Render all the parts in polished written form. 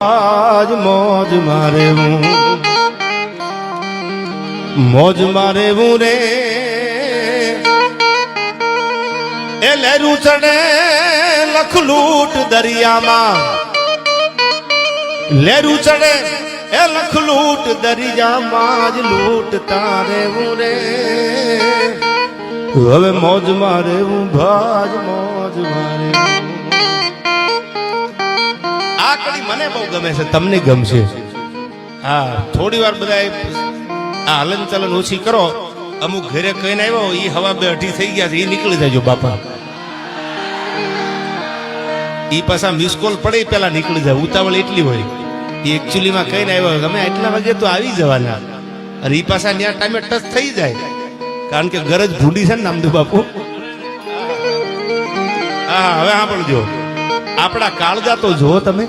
આજ મોજ મારે મોજ મારે રે એ લહેરું ચડે લખલૂટ દરિયામાં લહેરું ચડે એ લખલૂટ દરિયામાં જ લૂટ તારે રે હવે મોજ મારે ભાજ મોજ મારે આ કડી મને બહુ ગમે છે તમને ગમશે હા થોડી વાર બધા આ હલન ચલન ઓછી કરો અમુક ઘરે કહીને આવ્યો એ હવા 2:30 થઈ ગયા છે એ નીકળી જાજો બાપા એ પાછા મિસ કોલ પડે પેલા નીકળી જાય ઉતાવળ એટલી હોય એ એકચ્યુઅલી માં કહીને આવ્યો તમે આટલા વાગે તો આવી જવાના અને એ પાછા ત્યાં ટાઈમે ટચ થઈ જાય કારણ કે ગરજ ભૂંડી છે ને નામદેવ બાપુ હા હવે સાંભળજો આપણા કાળજા તો જો તમે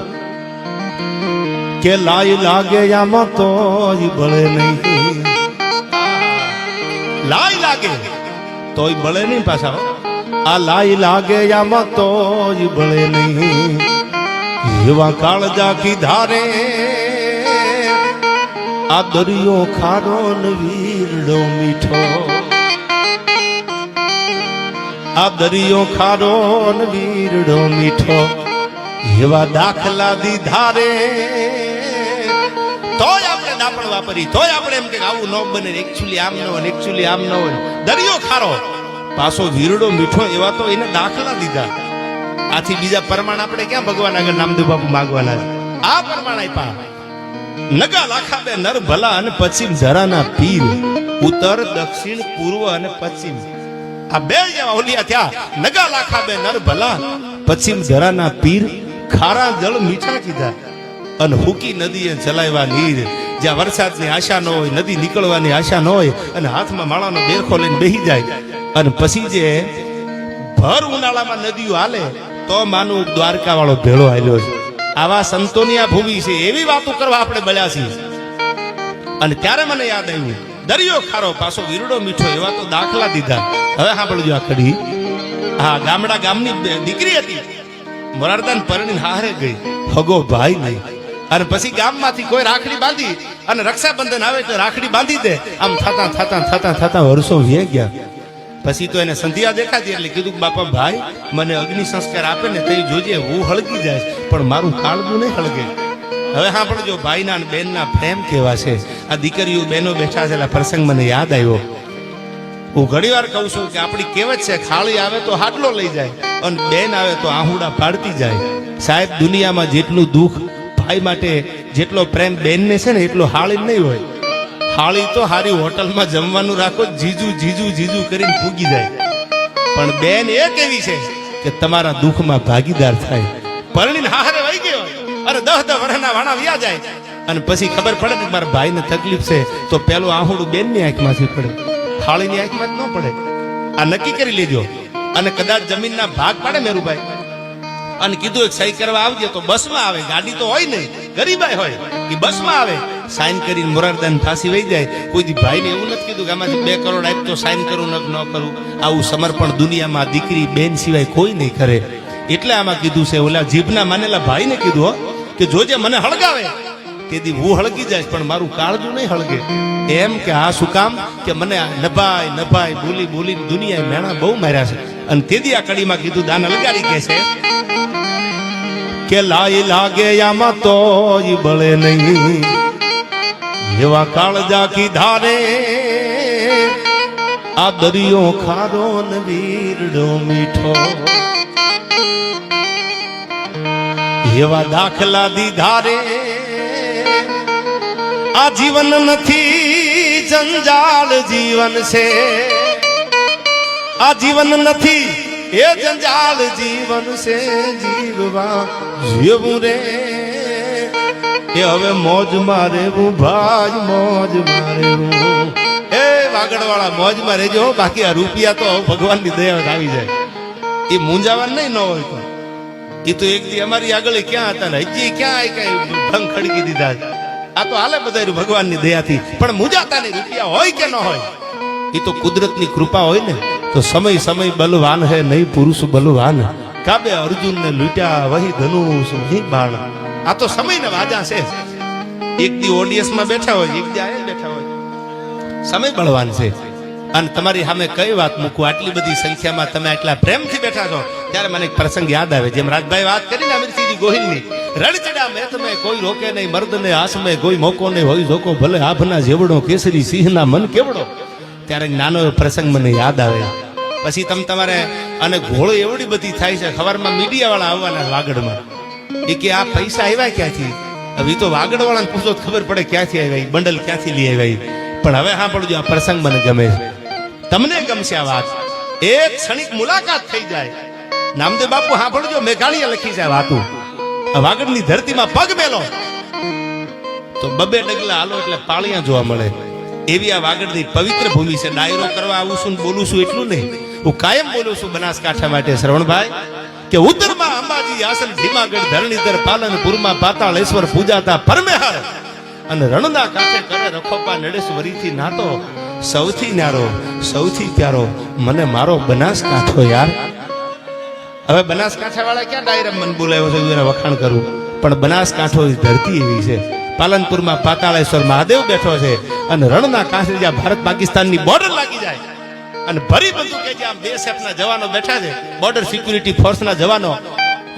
કે લાઈ લાગે આમાં તો બળે નહીં લાઈ લાગે તોય બળે નહીં પાછા આ લાઈ લાગે આમાં તો બળે નહીં એવા કાળજા કી ધારે આ દરિયો ખારો ને વીરડો મીઠો આ દરિયો ખારો ને વીરડો મીઠો એવા દાખલા દીધારે તોય આપણે દાપણ વાપરી તોય આપણે એમ કે આવું ન બને એકચ્યુઅલી આમ ન હોય એકચ્યુઅલી આમ ન હોય દરિયો ખારો પાછો વીરડો મીઠો એવા તો એને દાખલા દીધા આથી બીજા પ્રમાણ આપણે ક્યાં ભગવાન આગળ નામદેવ બાપુ માંગવાના છે આ પ્રમાણ આપ્યા નગા લાખા બે નર ભલા અને પશ્ચિમ જરાના પીર ઉત્તર દક્ષિણ પૂર્વ અને પશ્ચિમ આ બે જેવા ઓલિયા થયા નગા લાખા બે નર ભલા પશ્ચિમ જરાના પીર ખારા જળ મીઠા કીધા અને હુકી નદીએ ચલાવ્યા નીર જ્યાં વરસાદની આશા ન હોય નદી નીકળવાની આશા ન હોય અને હાથમાં માળાનો બેરખો લઈને બેસી જાય અને પછી જે ભર ઉનાળામાં નદીઓ હાલે તો માનું દ્વારકા વાળો ભેળો હાલ્યો છે આવા સંતોની આ ભૂમિ છે એવી વાતો કરવા આપણે બળ્યા છીએ અને ત્યારે મને યાદ આવ્યું દરિયો ખારો પાછો વીરડો મીઠો એવા તો દાખલા દીધા હવે સાંભળજો આ કડી હા ગામડા ગામની દીકરી હતી મોરારદાન પરણીને હારે ગઈ હગો ભાઈ નહીં અને પછી ગામમાંથી કોઈ રાખડી બાંધી અને રક્ષાબંધન આવે તો રાખડી બાંધી દે આમ થતા વર્ષો વી ગયા પછી તો એને સંધ્યા દેખાતી એટલે કીધું કે બાપા ભાઈ મને અગ્નિ સંસ્કાર આપે ને તે જોજે હું હળગી જાય પણ મારું કાળવું નહીં હળગે હવે સાંભળજો ભાઈના અને બેનના પ્રેમ કેવા છે આ દીકરીઓ બહેનો બેઠા છે એટલે પ્રસંગ મને યાદ આવ્યો હું ઘણી વાર કહું છું કે આપણી કહેવત છે ખાળી આવે તો હાડલો લઈ જાય અને બેન આવે તો આહુડા પાડતી જાય સાહેબ દુનિયામાં જેટલું દુઃખ ભાઈ માટે જેટલો પ્રેમ બેનને છે ને એટલો હાળી નહીં હોય હાળી તો હારી હોટલમાં જમવાનું રાખો જીજુ જીજુ જીજુ કરીને ફૂગી જાય પણ બેન એક એવી છે કે તમારા દુઃખમાં ભાગીદાર થાય પરણીને હારે વહી ગયો અરે 10 વર્ષના વાણા વ્યા જાય અને પછી ખબર પડે કે મારા ભાઈને તકલીફ છે તો પેલું આહુડું બેનની આંખમાંથી પડે હાળીની આંખમાં જ ન પડે આ નક્કી કરી લેજો અને કદાચ જમીનના ભાગ પાડે મેરુભાઈ અને કીધું એક સહી કરવા આવજે તો બસમાં આવે ગાડી તો હોય નહીં ગરીબાઈ હોય એ બસમાં આવે સાઈન કરીને મોરારદાન ફાંસી વહી જાય કોઈ ભાઈને એવું નથી કીધું કે આમાંથી 2 કરોડ આપ તો સાઈન કરું ન કરું આવું સમર્પણ દુનિયામાં દીકરી બેન સિવાય કોઈ નહીં કરે એટલે આમાં કીધું છે ઓલા જીભના માનેલા ભાઈને કીધું હો કે જોજે મને હળગાવે તેથી હું હળગી જાય પણ મારું કાળજું નહીં હળગે એમ કે આ શું કામ કે મને નભાઈ બોલી દુનિયાએ મેણા બહુ માર્યા છે અને તેથી આ કડીમાં કીધું દાન લગાડી કે છે કે લાઈ લાગે આમાં તો બળે નહીં એવા કાળજા કી ધારે આ દરિયો ખારો ને વીરડો મીઠો એવા દાખલા દીધારે આ જીવન નથી જંજાળ જીવન છે આ જીવન નથી એ જંજાળ જીવન છે જીવવા જીવું રે એ હવે મોજ મારે ભાજ મોજ મારે એ વાગડવાળા મોજ માં રહેજો બાકી આ રૂપિયા તો ભગવાનની દયા આવી જાય એ મૂંઝાવાનું નહીં ન હોય તો એ તો એક દી અમારી આગળ ક્યાં હતા ને હજી ક્યાં કઈ ભંગ ખડકી દીધા આ તો હાલે બધા ભગવાનની દયાથી પણ મૂંઝાતા નહીં રૂપિયા હોય કે ન હોય એ તો કુદરતની કૃપા હોય ને તો સમય બલવાન હે નહીં પુરુષ બલવાન કાબે અર્જુન ને લૂટ્યા વહી ધનુષ વહી બાણ આ તો સમયના વાજા છે. એક દી ઓડિયન્સ માં બેઠા હોય, એક દી આયા બેઠા હોય, સમય બળવાન છે. અને તમારી સામે કઈ વાત મૂકું, આટલી બધી સંખ્યામાં તમે આટલા પ્રેમથી બેઠા છો ત્યારે મને એક પ્રસંગ યાદ આવે. જેમ રાજભાઈ વાત કરીને અમીરસિંહજી ગોહિલની, રણચડા મેં તમે કોઈ રોકે નહીં, મર્દ ને આસમે કોઈ મોકો નહીં, હોય જોકો ભલે આભના જેવડો, કેસરી સિંહના મન કેવડો. ત્યારે નાનો એવો પ્રસંગ મને યાદ આવે. પછી તમારે અને ઘોળો એવડી બધી થાય છે. ખબરમાં મીડિયા વાળા આવવાના વાગડમાં, એ કે આ પૈસા આવ્યા ક્યાંથી? હવે તો વાગડ વાળાને પૂછો તો ખબર પડે ક્યાંથી આવ્યા, બંડલ ક્યાંથી લઈ આવ્યા. પણ હવે હા પડજો, આ પ્રસંગ મને ગમે છે, તમને ગમશે આ વાત. એક ક્ષણિક મુલાકાત થઈ જાય. નામદેવ બાપુ હા પડજો, મેઘાણીએ લખી છે વાતું. વાગડની ધરતીમાં પગ મેલો તો બબે ડગલા હાલો એટલે પાળિયા જોવા મળે. એવી આ વાગડની પવિત્ર ભૂમિ છે. ડાયરો કરવા આવું છું, બોલું છું એટલું નહીં, હું કાયમ બોલું છું બનાસકાંઠા માટે શ્રવણભાઈ, કે ઉત્તરમાં અંબાજી આસન, ભીમાગઢ ધરણીધર, પાલનપુરમાં પાતાળેશ્વર પૂજાતા પરમેહર, અને રણના કાંઠે કરે રખોપા નડેશ્વરીથી નાતો. સૌથી ન્યારો, સૌથી પ્યારો મને મારો બનાસકાંઠો યાર. હવે બનાસકાંઠા વાળા ક્યાં ડાયરા મને બોલાવ્યો છે એના વખાણ કરું, પણ બનાસકાંઠો ધરતી એવી છે. પાલનપુરમાં પાતાળેશ્વર મહાદેવ બેઠો છે, અને રણના કાંઠે જ્યાં ભારત પાકિસ્તાનની બોર્ડર લાગી જાય અને ભરી બધું કે જ્યાં BSFના જવાનો બેઠા છે, બોર્ડર સિક્યુરિટી ફોર્સના જવાનો,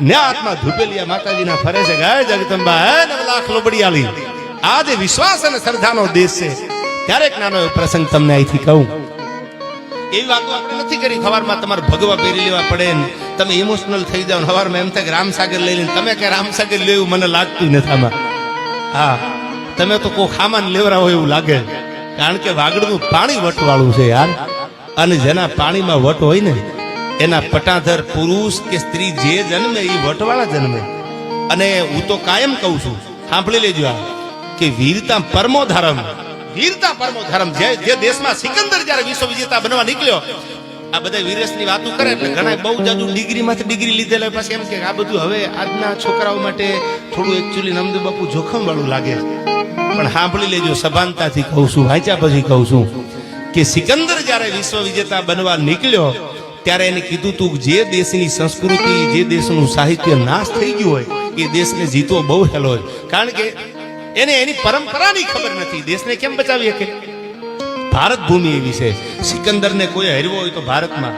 ન્યા આત્મા ધુપેલિયા માતાજીના ફરે છે. ગાય જગદંબા હે 9 લાખ લોબડિયાલી. આ જે વિશ્વાસ અને શ્રદ્ધાનો દેશ છે. ત્યારે એક નાનો એવો પ્રસંગ તમને અહીંથી કહું. એવી વાતો આપણે નથી કરી. સવારમાં તમારે ભગવા પહેરી લેવા પડે ને તમે ઇમોશનલ થઈ જાવ. સવારમાં એમ થાય કે રામસાગર લઈ લઈને તમે કે રામસાગર લેવું મને લાગતું નથી આમાં. હા, તમે તો કોઈ ખામાન લેવરા હોય એવું લાગે, કારણ કે વાગડનું પાણી વટવાળું છે યાર. અને જેના પાણીમાં વટ હોય ને એના પટાધર પુરુષ કે સ્ત્રી જે જન્મે એ વટવાળા જન્મે. અને હું તો કાયમ કહું છું, સાંભળી લેજો આ, કે વીરતા પરમો ધર્મ, વીરતા પરમો ધર્મ. જે દેશમાં સિકંદર જયારે વિશ્વ વિજેતા બનવા નીકળ્યો, આ બધા વીરસની વાતો કરે એટલે ઘણા બહુ જાજુ ડિગ્રીમાંથી ડિગ્રી લીધેલા પછી એમ કે આ બધું હવે આજના છોકરાઓ માટે થોડું એકચ્યુઅલી નામદેવ બાપુ જોખમ વાળું લાગે. પણ સાંભળી લેજો, સભાનતાથી કહું છું, વાંચ્યા પછી કહું છું, કે સિકંદર જયારે વિશ્વ વિજેતા બનવા નીકળ્યો ત્યારે એને કીધું તું જે દેશની સંસ્કૃતિ, જે દેશનું સાહિત્ય નાશ થઈ ગયું હોય એ દેશને જીતવો બહુ હેલો હોય. કારણ કે એને એની પરંપરાની ખબર નથી. દેશને કેમ બચાવી શકે? ભારત ભૂમિ એવી છે. સિકંદરને કોઈ હરવો હોય તો ભારતમાં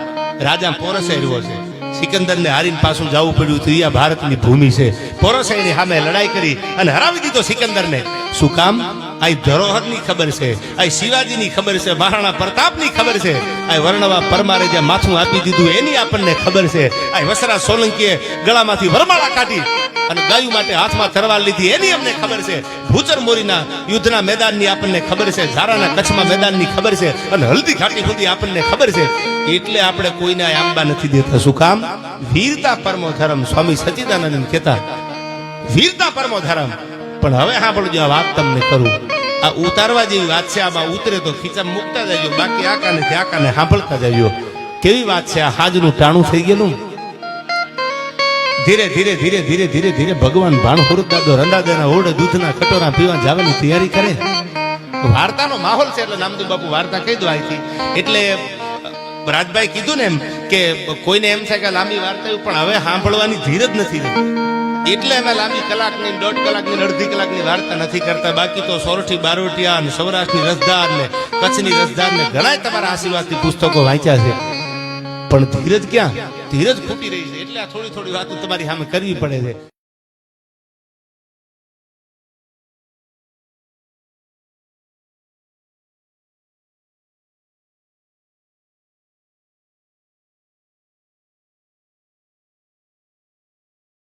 રાજા પોરસે હરવો છે. સિકંદરને હારીને પાછું જવું પડ્યું હતું. આ ભારતની ભૂમિ છે. પોરસે એની સામે લડાઈ કરી અને હરાવી દીધો સિકંદરને. શું કામ? આ ધરોહરની ખબર છે, આ શિવાજીની ખબર છે, મહારાણા પ્રતાપની ખબર છે, આ વર્ણવા પરમારે જે માથું આપી દીધું એની આપણને ખબર છે. આ વસરા સોલંકીએ ગળામાંથી વરમાળા કાઢી અને ગાયું માટે હાથમાં તરવાર લીધી એની અમને ખબર છે. ભૂચર મોરીના યુદ્ધના મેદાનની આપણને ખબર છે, ઝારાના કચ્છમાં મેદાનની ખબર છે, અને હલ્દી ઘાટી સુધી આપણને ખબર છે. એટલે આપણે કોઈને આંબા નથી દેતા. શું કામ? વીરતા પરમો ધર્મ. સ્વામી સચ્ચિદાનંદ કહેતા વીરતા પરમો ધર્મ. પણ હવે સાંભળજો, આ વાત તમને કરું, આ ઉતારવા જેવી વાત છે. આમાં ઉતરે તો ખીચા મૂકતા જજો, બાકી આકાને આકાને સાંભળતા જજો. કેવી વાત છે? આ હાજનું ટાણું થઈ ગયેલું. ધીરે ધીરે ધીરે ધીરે ધીરે ધીરે ભગવાન ભાણ હુરદાદો રંડાદેના ઓરડે દૂધના કટોરા પીવા જવાની તૈયારી કરે. વાર્તાનો માહોલ છે એટલે નામદેવ બાપુ વાર્તા કહી દો અહીંથી. એટલે રાજભાઈ કીધું ને એમ કે કોઈને એમ થાય કે લાંબી વાર્તા, પણ હવે સાંભળવાની ધીરજ નથી રહી. એટલે અમે લાંબી કલાકની, 1.5 કલાકની, 1.5 કલાકની વાર્તા નથી કરતા. બાકી તો સોરઠી બારોટિયા અને સૌરાષ્ટ્રની રસધાર ને કચ્છની રસધાર ને ઘણા તમારા આશીર્વાદથી પુસ્તકો વાંચ્યા છે. પણ ધીરજ ક્યાં? ધીરજ ખૂટી રહી છે. એટલે આ થોડી થોડી વાતો તમારી સામે કરવી પડે છે.